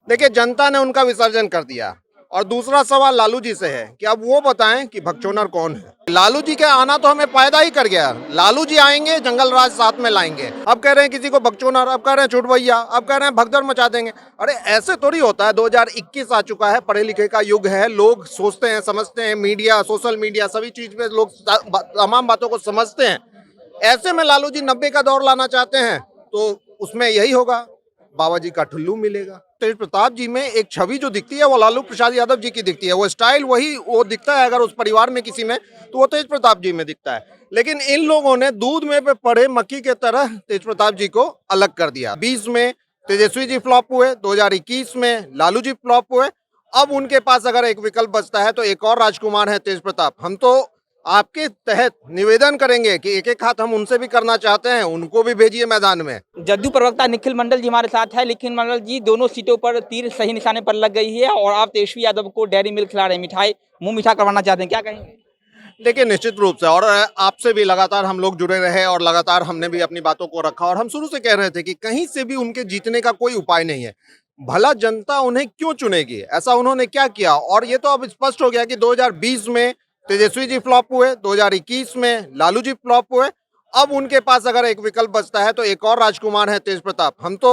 देखिए, जनता ने उनका विसर्जन कर दिया। और दूसरा सवाल लालू जी से है कि अब वो बताएं कि भगचोनर कौन है। लालू जी का आना तो हमें फायदा ही कर गया। लालू जी आएंगे, जंगल राज साथ में लाएंगे। अब कह रहे हैं किसी को भगचोनर, अब कह रहे हैं चुटभैया, अब कह रहे हैं भगदड़ मचा देंगे। अरे ऐसे थोड़ी होता है। 2021 आ चुका है, पढ़े लिखे का युग है। लोग सोचते हैं, समझते हैं, मीडिया, सोशल मीडिया, सभी चीज में लोग तमाम बातों को समझते हैं। ऐसे में लालू जी 90 का दौर लाना चाहते हैं तो उसमें यही होगा, बाबा जी का ठुल्लू मिलेगा। तेज प्रताप जी में एक छवि जो दिखती है वो लालू प्रसाद यादव जी की दिखती है। वो स्टाइल वही वो दिखता है। अगर उस परिवार में किसी में तो वो तेज प्रताप जी में दिखता है। लेकिन इन लोगों ने दूध में पे पड़े मक्खी के तरह तेज प्रताप जी को अलग कर दिया। 20 में तेजस्वी जी फ्लॉप हुए, 2021 में लालू जी फ्लॉप हुए। अब उनके पास अगर एक विकल्प बचता है तो एक और राजकुमार है तेज प्रताप। हम तो आपके तहत निवेदन करेंगे कि एक एक हाथ हम उनसे भी करना चाहते हैं, उनको भी भेजिए मैदान में। जदयू प्रवक्ता निखिल मंडल जी हमारे साथ है। निखिल मंडल जी, दोनों सीटों पर तीर सही निशाने पर लग गई है और आप तेजस्वी यादव को डेयरी मिल्क खिला रहे हैं, मिठाई मुंह मीठा करवाना चाहते हैं, क्या कहेंगे? देखिए, निश्चित रूप से। और आपसे भी लगातार हम लोग जुड़े रहे और लगातार हमने भी अपनी बातों को रखा। और हम शुरू से कह रहे थे कि कहीं से भी उनके जीतने का कोई उपाय नहीं है। भला जनता उन्हें क्यों चुनेगी? ऐसा उन्होंने क्या किया? और ये तो अब स्पष्ट हो गया कि 2020 में तेजस्वी जी फ्लॉप हुए, 2021 में लालू जी फ्लॉप हुए। अब उनके पास अगर एक विकल्प बचता है तो एक और राजकुमार है तेज प्रताप। हम तो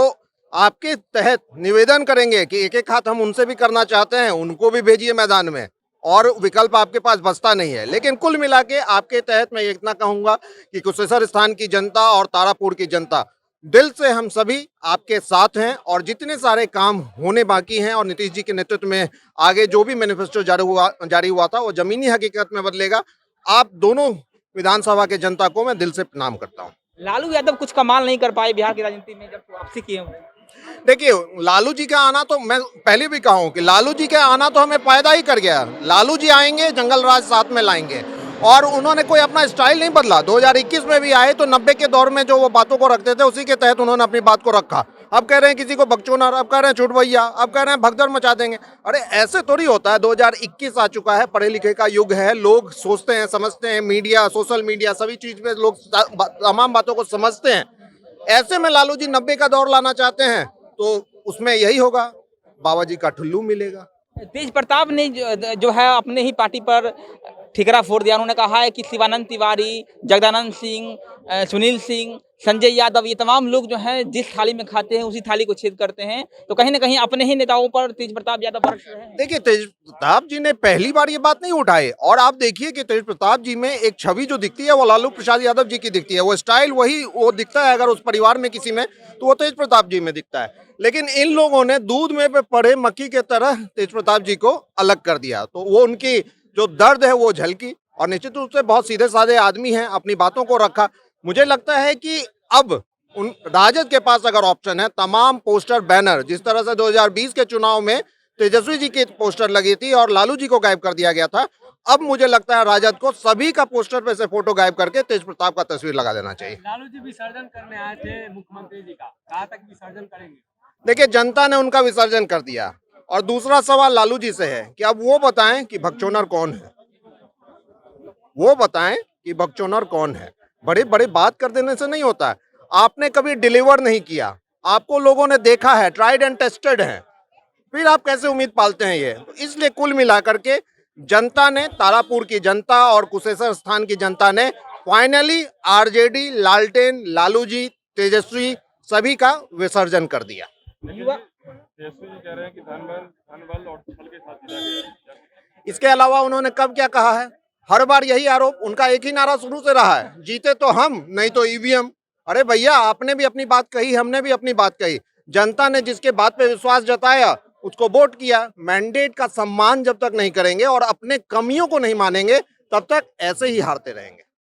आपके तहत निवेदन करेंगे कि एक एक हाथ हम उनसे भी करना चाहते हैं, उनको भी भेजिए मैदान में। और विकल्प आपके पास बचता नहीं है। लेकिन कुल मिला के आपके तहत मैं इतना कहूंगा कि कुशेश्वर स्थान की जनता और तारापुर की जनता दिल से हम सभी आपके साथ हैं। और जितने सारे काम होने बाकी हैं और नीतीश जी के नेतृत्व में आगे जो भी मैनिफेस्टो जारी हुआ था वो जमीनी हकीकत में बदलेगा। आप दोनों विधानसभा के जनता को मैं दिल से प्रणाम करता हूँ। लालू यादव कुछ कमाल नहीं कर पाए बिहार की राजनीति में जब वापसी किए हुए। देखिए, लालू जी का आना तो मैं पहले भी कहा हूं कि लालू जी का आना तो हमें फायदा ही कर गया। लालू जी आएंगे, जंगल राज साथ में लाएंगे। और उन्होंने कोई अपना स्टाइल नहीं बदला। 2021 में भी आए तो 90 के दौर में जो वो बातों को रखते थे उसी के तहत उन्होंने अपनी बात को रखा। अब कह रहे हैं किसी को भगचोनर, अब कह रहे हैं चुटभैया, अब कह रहे हैं भगदड़ मचा देंगे। अरे ऐसे थोड़ी होता है। 2021 आ चुका है, पढ़े लिखे का युग है। लोग सोचते हैं, समझते हैं, मीडिया, सोशल मीडिया, सभी चीज में लोग तमाम बातों को समझते हैं। ऐसे में लालू जी 90 का दौर लाना चाहते हैं तो उसमें यही होगा, बाबा जी का ठुल्लू मिलेगा। तेज प्रताप ने जो है अपने ही पार्टी पर ठिकरा फोड़ दिया। उन्होंने कहा है कि शिवानंद तिवारी, जगदानंद सिंह, सुनील सिंह, संजय यादव, ये तमाम लोग जो हैं जिस थाली में खाते हैं उसी थाली को छेद करते हैं। तो कहीं ना कहीं अपने ही नेताओं पर तेज प्रताप यादव बरस रहे हैं। देखिए, तेज प्रताप जी ने पहली बार ये बात नहीं उठाई। और आप देखिए कि तेज प्रताप जी में एक छवि जो दिखती है वो लालू प्रसाद यादव जी की दिखती है। वो स्टाइल वही वो दिखता है। अगर उस परिवार में किसी में तो वो तेज प्रताप जी में दिखता है। लेकिन इन लोगों ने दूध में पे पड़े मक्खी के तरह तेज प्रताप जी को अलग कर दिया। तो वो उनकी जो दर्द है वो झलकी। और निश्चित रूप से बहुत सीधे साधे आदमी हैं, अपनी बातों को रखा। मुझे लगता है कि अब उन राजद के पास अगर ऑप्शन है, तमाम पोस्टर बैनर जिस तरह से 2020 के चुनाव में तेजस्वी जी की पोस्टर लगी थी और लालू जी को गायब कर दिया गया था, अब मुझे लगता है राजद को सभी का पोस्टर पे से फोटो गायब करके तेज प्रताप का तस्वीर लगा देना चाहिए। लालू जी विसर्जन करने आए थे मुख्यमंत्री जी का, कहा तक विसर्जन करेंगे। देखिए, जनता ने उनका विसर्जन कर दिया। और दूसरा सवाल लालू जी से है कि अब वो बताएं कि भगचोनर कौन है। वो बताएं कि भगचोनर कौन है। बड़े बड़े बात कर देने से नहीं होता है। आपने कभी डिलीवर नहीं किया, आपको लोगों ने देखा है, ट्राइड एंड टेस्टेड है, फिर आप कैसे उम्मीद पालते हैं? ये तो इसलिए कुल मिलाकर के जनता ने, तारापुर की जनता और कुशेश्वर स्थान की जनता ने फाइनली आरजेडी, लालटेन, लालू जी, तेजस्वी सभी का विसर्जन कर दिया। तेजस्वी जी कह रहे हैं कि धन बल और छल के साथ जीता गया। इसके अलावा उन्होंने कब क्या कहा है? हर बार यही आरोप। उनका एक ही नारा शुरू से रहा है, जीते तो हम, नहीं तो ईवीएम। अरे भैया, आपने भी अपनी बात कही, हमने भी अपनी बात कही। जनता ने जिसके बात पे विश्वास जताया उसको वोट किया। मैंडेट का सम्मान जब तक नहीं करेंगे और अपने कमियों को नहीं मानेंगे तब तक ऐसे ही हारते रहेंगे।